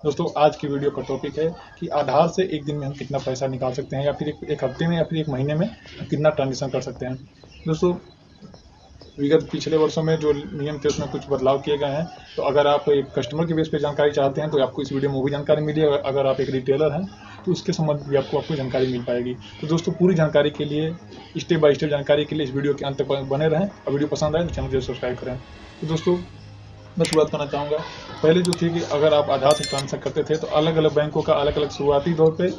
दोस्तों आज की वीडियो का टॉपिक है कि आधार से एक दिन में हम कितना पैसा निकाल सकते हैं या फिर एक हफ्ते में या फिर एक महीने में हम कितना ट्रांजेक्शन कर सकते हैं। दोस्तों विगत पिछले वर्षों में जो नियम थे उसमें कुछ बदलाव किए गए हैं। तो अगर आप एक कस्टमर के बेस पे जानकारी चाहते हैं तो आपको इस वीडियो में वो भी जानकारी मिली। अगर आप एक रिटेलर हैं तो उसके संबंध भी आपको जानकारी मिल पाएगी। तो दोस्तों पूरी जानकारी के लिए, स्टेप बाय स्टेप जानकारी के लिए इस वीडियो के अंत तक बने रहें और वीडियो पसंद आए तो चैनल को सब्सक्राइब करें। तो दोस्तों मैं शुरुआत करना चाहूँगा। पहले जो थी कि अगर आप आधार से ट्रांसफर करते थे तो अलग अलग बैंकों का अलग अलग शुरुआती दौर पे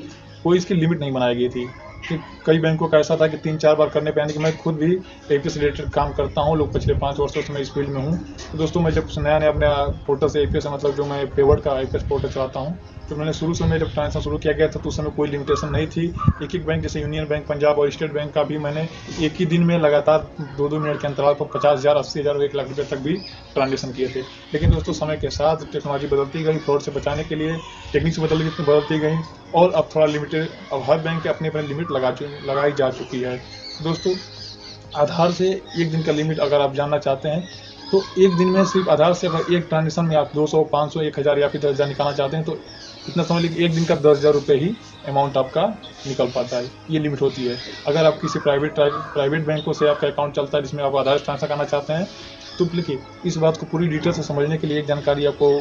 कोई इसकी लिमिट नहीं बनाई गई थी कि कई बैंकों का ऐसा था कि 3-4 बार करने पे, यानी कि मैं खुद भी एपीएस से रिलेटेड काम करता हूँ, लोग पिछले 5 वर्षों से मैं इस फील्ड में हूँ। तो दोस्तों मैं जब नया नया अपने पोर्टल से एपीएस मतलब जो मैं पेवर्ड का एपीएस पोर्टल चलाता हूँ, तो मैंने शुरू से जब ट्रांजेक्शन शुरू किया गया था तो उस समय कोई लिमिटेशन नहीं थी। एक एक बैंक जैसे यूनियन बैंक, पंजाब और स्टेट बैंक का भी मैंने एक ही दिन में लगातार 2-2 मिनट के अंतराल पर 50,000, 80,000 और 1 लाख रुपये तक भी ट्रांजेक्शन किए थे। लेकिन दोस्तों समय के साथ टेक्नोलॉजी बदलती गई, फ्रॉड से बचाने के लिए टेक्निक्स बदलती गई और अब थोड़ा लिमिटेड, अब हर बैंक के अपनी अपनी लिमिट लगाई जा चुकी है। दोस्तों आधार से एक दिन का लिमिट अगर आप जानना चाहते हैं तो एक दिन में सिर्फ आधार से अगर एक ट्रांजेक्शन में आप 200, 500, 1000 या फिर 10,000 निकालना चाहते हैं तो इतना समझ लीजिए एक दिन का 10,000 रुपये ही अमाउंट आपका निकल पाता है। ये लिमिट होती है। अगर आप किसी प्राइवेट बैंकों से आपका अकाउंट चलता है जिसमें आप आधार ट्रांसफर करना चाहते हैं तो देखिए इस बात को पूरी डिटेल से समझने के लिए एक जानकारी आपको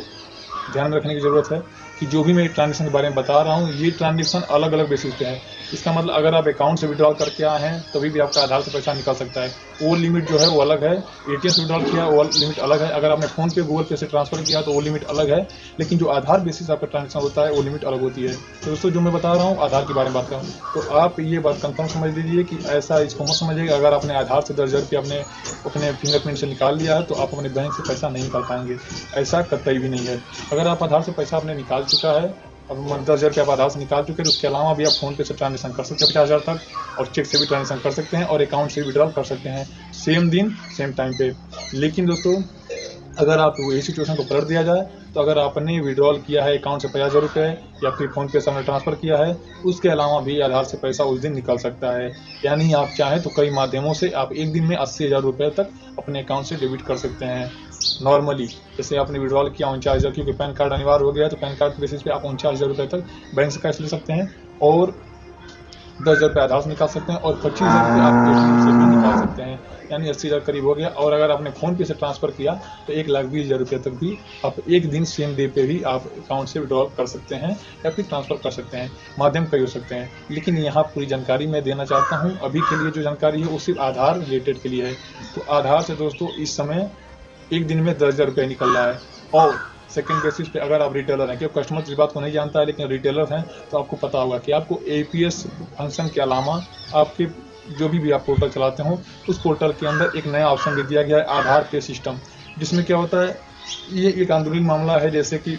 ध्यान में रखने की ज़रूरत है कि जो भी मैं ट्रांजेक्शन के बारे में बता रहा हूँ ये ट्रांजेक्शन अलग अलग बेसिस पे है। इसका मतलब अगर आप अकाउंट से विड्रॉल करके आए हैं तभी भी आपका आधार से पैसा निकल सकता है, वो लिमिट जो है वो अलग है। एटीएम से विड्रॉल किया वो लिमिट अलग है। अगर आपने फोन पे, गूगल पे से ट्रांसफर किया तो वो लिमिट अलग है। लेकिन जो आधार बेसिस आपका ट्रांजेक्शन होता है वो लिमिट अलग होती है। तो दोस्तों जो मैं बता रहा हूँ आधार के बारे में बात करूँ तो आप ये बात कंफर्म समझ लीजिए कि ऐसा इसको मत समझिएगा अगर आपने आधार से 10,000 रुपये अपने फिंगरप्रिंट से निकाल लिया है तो आप अपने बैंक से पैसा नहीं निकाल पाएंगे। ऐसा कतई भी नहीं है। अगर आप आधार से पैसा आपने निकाल चुका है, अब 10,000 रुपये आप आधार से निकाल चुके हैं, उसके अलावा भी आप फोन पे से ट्रांजेक्शन कर सकते हैं 50,000 तक, और चेक से भी ट्रांजेक्शन कर सकते हैं और अकाउंट से भी विड्रॉल कर सकते हैं सेम दिन सेम टाइम पे। लेकिन दोस्तों अगर आप यही सिचुएशन को पलट दिया जाए तो अगर आपने विड्रॉल किया है अकाउंट से 50,000 रुपये या फिर फोन पे से आपने ट्रांसफ़र किया है, उसके अलावा भी आधार से पैसा उस दिन निकल सकता है। यानी आप चाहें तो कई माध्यमों से आप एक दिन में 80,000 रुपये तक अपने अकाउंट से डेबिट कर सकते हैं नॉर्मली। जैसे आपने विड्रॉल किया 49,000, क्योंकि पैन कार्ड अनिवार्य हो गया है तो पैन कार्ड के बेसिस पे आप 49,000 रुपये तक बैंक से कैश ले सकते हैं और 10,000 रुपये आधार से निकाल सकते हैं और 25,000 रुपये आप एटीएम से भी निकाल सकते हैं, यानी 80,000 करीब हो गया। और अगर आपने फ़ोन पे से ट्रांसफ़र किया तो 1,20,000 रुपये तक भी आप एक दिन सेम डे पे भी आप अकाउंट से विड्रॉल कर सकते हैं या फिर ट्रांसफ़र कर सकते हैं। माध्यम कई हो सकते हैं, लेकिन यहाँ पूरी जानकारी मैं देना चाहता हूँ। अभी के लिए जो जानकारी है वो सिर्फ आधार रिलेटेड के लिए है। तो आधार से दोस्तों इस समय एक दिन में 10,000 रुपये निकल रहा है। और सेकंड बेसिस पे अगर आप रिटेलर हैं, क्योंकि कस्टमर इस बात को नहीं जानता है, लेकिन रिटेलर हैं तो आपको पता होगा कि आपको एपीएस फंक्शन के अलावा आपके जो भी आप पोर्टल चलाते हो उस पोर्टल के अंदर एक नया ऑप्शन दे दिया गया है आधार पे सिस्टम, जिसमें क्या होता है, ये एक अंदरूनी मामला है। जैसे कि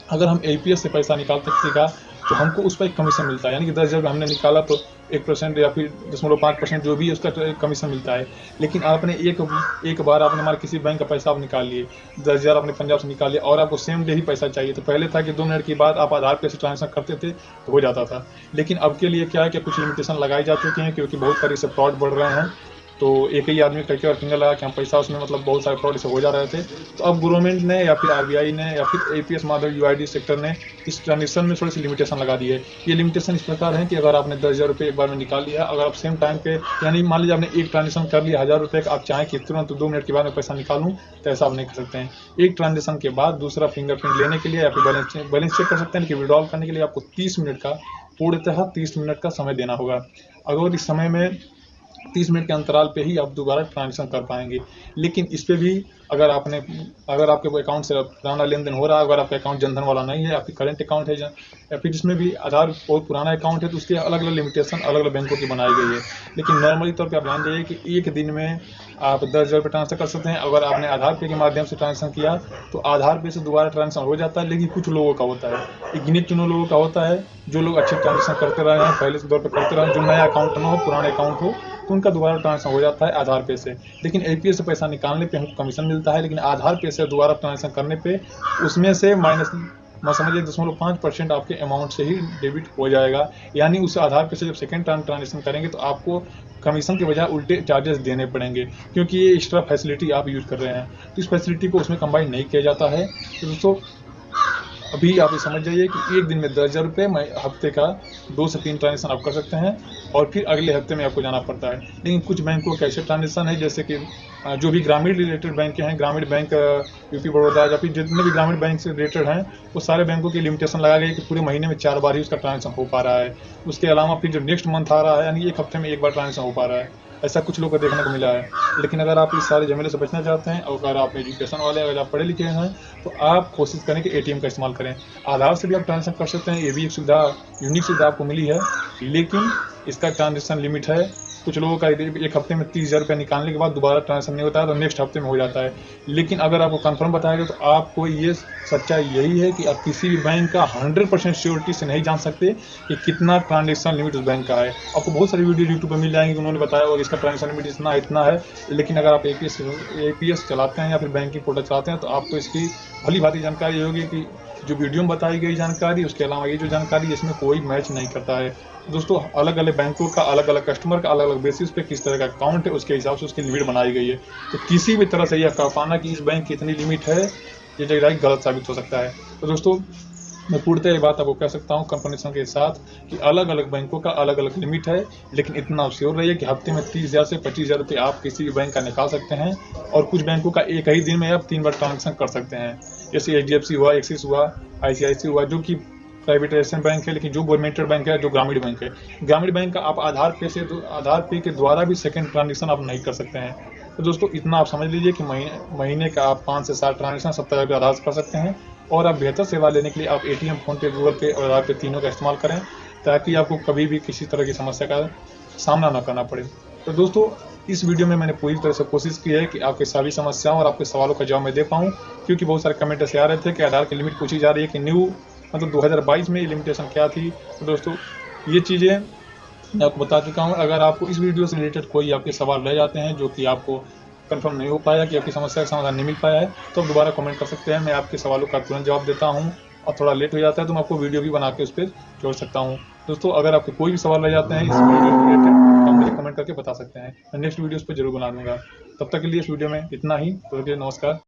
अगर हम एपीएस से पैसा निकालते थे तो हमको उस पर एक कमीशन मिलता है, यानी कि 10,000 हमने निकाला तो 1% या फिर 0.5% जो भी है उसका कमीशन मिलता है। लेकिन आपने एक बार आपने हमारे किसी बैंक का पैसा आप निकाल लिए, 10,000 आपने पंजाब से निकाल लिया और आपको सेम डे ही पैसा चाहिए, तो पहले था कि 2 मिनट के बाद आप आधार पे से ट्रांजेक्शन करते थे तो हो जाता था। लेकिन अब के लिए क्या है कि कुछ लिमिटेशन लगाई जा चुकी हैं, क्योंकि बहुत सारे से फ्रॉड बढ़ रहे हैं। तो एक ही आदमी करके और फिंगर लगा कि हम पैसा उसमें मतलब बहुत सारे फ्रॉड से हो जा रहे थे। तो अब गवर्नमेंट ने या फिर आरबीआई ने या फिर एपीएस माधव यूआईडी सेक्टर ने इस ट्रांजेक्शन में थोड़ी सी लिमिटेशन लगा दी है। ये लिमिटेशन इस प्रकार है कि अगर आपने 10,000 रुपये एक बार में निकाल लिया, अगर आप सेम टाइम पे, यानी मान लीजिए आपने एक ट्रांजेक्शन कर लिया 1,000 रुपये का, आप चाहें कि तुरंत 2 मिनट के बाद में पैसा निकालूं तो ऐसा आप नहीं कर सकते हैं। एक ट्रांजेक्शन के बाद दूसरा फिंगरप्रिंट लेने के लिए या फिर बैलेंस चेक कर सकते हैं, लेकिन विड्रॉल करने के लिए आपको 30 मिनट का, पूर्णतः 30 मिनट का समय देना होगा। अगर इस समय में 30 मिनट के अंतराल पे ही आप दोबारा ट्रांजेक्शन कर पाएंगे। लेकिन इस पे भी अगर आपके अकाउंट से पुराना लेन देन हो रहा है, अगर आपका अकाउंट जनधन वाला नहीं है या फिर करंट अकाउंट है या फिर जिसमें भी आधार बहुत पुराना अकाउंट है, तो उसके अलग अलग लिमिटेशन अलग अलग बैंकों की बनाई गई है। लेकिन नॉर्मली तौर पे आप ध्यान दीजिए कि एक दिन में आप 10,000 रुपये ट्रांसफर कर सकते हैं। अगर आपने आधार पे के माध्यम से ट्रांजेक्शन किया तो आधार पे से दोबारा ट्रांजेक्शन हो जाता है, लेकिन कुछ लोगों का होता है, गिने चुने लोगों का होता है, जो लोग अच्छे ट्रांजेक्शन करते रहे हैं, पहले से दौर पर करते रहे हैं, जो नया अकाउंट ना हो, पुराना अकाउंट हो, तो उनका दोबारा ट्रांजेक्शन हो जाता है आधार पे से। लेकिन एपीएस से पैसा निकालने पे हमको कमीशन मिलता है, लेकिन आधार पे से दोबारा ट्रांजेक्शन करने पे उसमें से माइनस मैं समझिए 0.5% आपके अमाउंट से ही डेबिट हो जाएगा। यानी उस आधार पे से जब सेकेंड टाइम ट्रांजेक्शन करेंगे तो आपको कमीशन के बजाय उल्टे चार्जेस देने पड़ेंगे, क्योंकि ये एक्स्ट्रा फैसिलिटी आप यूज कर रहे हैं। तो इस फैसिलिटी को उसमें कंबाइन नहीं किया जाता है। तो दोस्तों अभी आप ये समझ जाइए कि एक दिन में 10,000 रुपये, हफ्ते का 2 से 3 ट्रांजेक्शन आप कर सकते हैं और फिर अगले हफ्ते में आपको जाना पड़ता है। लेकिन कुछ बैंकों के ऐसे ट्रांजेक्शन है जैसे कि जो भी ग्रामीण रिलेटेड बैंक हैं, ग्रामीण बैंक यूपी बड़ौदा या फिर जितने भी ग्रामीण बैंक से रिलेटेड हैं, वो सारे बैंकों की लिमिटेशन लगा गई है कि पूरे महीने में 4 बार ही उसका ट्रांजेक्शन हो पा रहा है। उसके अलावा फिर जो नेक्स्ट मंथ आ रहा है, यानी एक हफ्ते में 1 बार ट्रांजेक्शन हो पा रहा है। ऐसा कुछ लोग को देखने को मिला है। लेकिन अगर आप इस सारे झमेले से बचना चाहते हैं और अगर आप एजुकेशन वाले, अगर आप पढ़े लिखे हैं, तो आप कोशिश करें कि एटीएम का इस्तेमाल करें। आधार से भी आप ट्रांजेक्शन कर सकते हैं, ये भी एक सुविधा, यूनिक सुविधा आपको मिली है। लेकिन इसका ट्रांजेक्शन लिमिट है। कुछ लोगों का एक हफ्ते में 30,000 रुपये निकालने के बाद दोबारा ट्रांजेक्शन नहीं होता है, तो नेक्स्ट हफ्ते में हो जाता है। लेकिन अगर आपको कंफर्म बताएगा तो आपको ये सच्चाई यही है कि आप किसी भी बैंक का 100% श्योरिटी से नहीं जान सकते कि कितना ट्रांजेक्शन लिमिट उस बैंक का है। आपको बहुत सारी वीडियो यूट्यूब पर मिल जाएंगी, उन्होंने बताया और इसका ट्रांजेक्शन लिमिट इतना है। लेकिन अगर आप एपीएस चलाते हैं या फिर बैंकिंग पोर्टल चलाते हैं तो आपको इसकी भली भांति जानकारी होगी कि जो वीडियो में बताई गई जानकारी, उसके अलावा ये जो जानकारी, इसमें कोई मैच नहीं करता है। दोस्तों, अलग अलग बैंकों का, अलग अलग कस्टमर का, अलग अलग बेसिस पे किस तरह का अकाउंट है, उसके हिसाब से उसकी लिमिट बनाई गई है। तो किसी भी तरह से यह कह पाना कि इस बैंक की इतनी लिमिट है, ये जगह गलत साबित हो सकता है। तो दोस्तों, मैं पूर्णतः ये बात आपको कह सकता हूँ कंफर्मेशन के साथ कि अलग अलग बैंकों का अलग अलग लिमिट है। लेकिन इतना आप श्योर रहिए कि हफ्ते में 30,000 से 25,000 रुपये आप किसी भी बैंक का निकाल सकते हैं और कुछ बैंकों का एक ही दिन में आप 3 बार ट्रांजेक्शन कर सकते हैं। जैसे HDFC हुआ, एक्सिस हुआ, ICICI हुआ, जो कि प्राइवेटाइजेशन बैंक है, लेकिन जो गवर्नमेंटेड बैंक है, जो ग्रामीण बैंक है, ग्रामीण बैंक का आप आधार पे के द्वारा भी सेकंड ट्रांजेक्शन आप नहीं कर सकते हैं। तो दोस्तों, इतना आप समझ लीजिए कि महीने का आप 5 से 7 ट्रांजेक्शन 70,000 के आधार से कर सकते हैं। और आप बेहतर सेवा लेने के लिए आप एटीएम, फोनपे, गूगल पे और आधार पे तीनों का इस्तेमाल करें, ताकि आपको कभी भी किसी तरह की समस्या का सामना ना करना पड़े। तो दोस्तों, इस वीडियो में मैंने पूरी तरह से कोशिश की है कि आपके सभी समस्याओं और आपके सवालों का जवाब मैं दे पाऊँ, क्योंकि बहुत सारे कमेंट ऐसे आ रहे थे कि आधार की लिमिट पूछी जा रही है कि न्यू मतलब 2022 में ये लिमिटेशन क्या थी। तो दोस्तों, ये चीज़ें मैं आपको बता चुका हूँ। अगर आपको इस वीडियो से रिलेटेड कोई आपके सवाल रह जाते हैं जो कि आपको कंफर्म नहीं हो पाया, कि आपकी समस्या का समाधान नहीं मिल पाया है, तो आप दोबारा कमेंट कर सकते हैं। मैं आपके सवालों का तुरंत जवाब देता हूँ, और थोड़ा लेट हो जाता है तो मैं आपको वीडियो भी बना के उस पर जोड़ सकता हूँ। दोस्तों, अगर आपके कोई भी सवाल रह जाते हैं इस वीडियो से रिलेटेड, तो आप मुझे कमेंट करके बता सकते हैं। मैं नेक्स्ट वीडियो उस पर जरूर बना दूंगा। तब तक के लिए इस वीडियो में इतना ही। तो नमस्कार।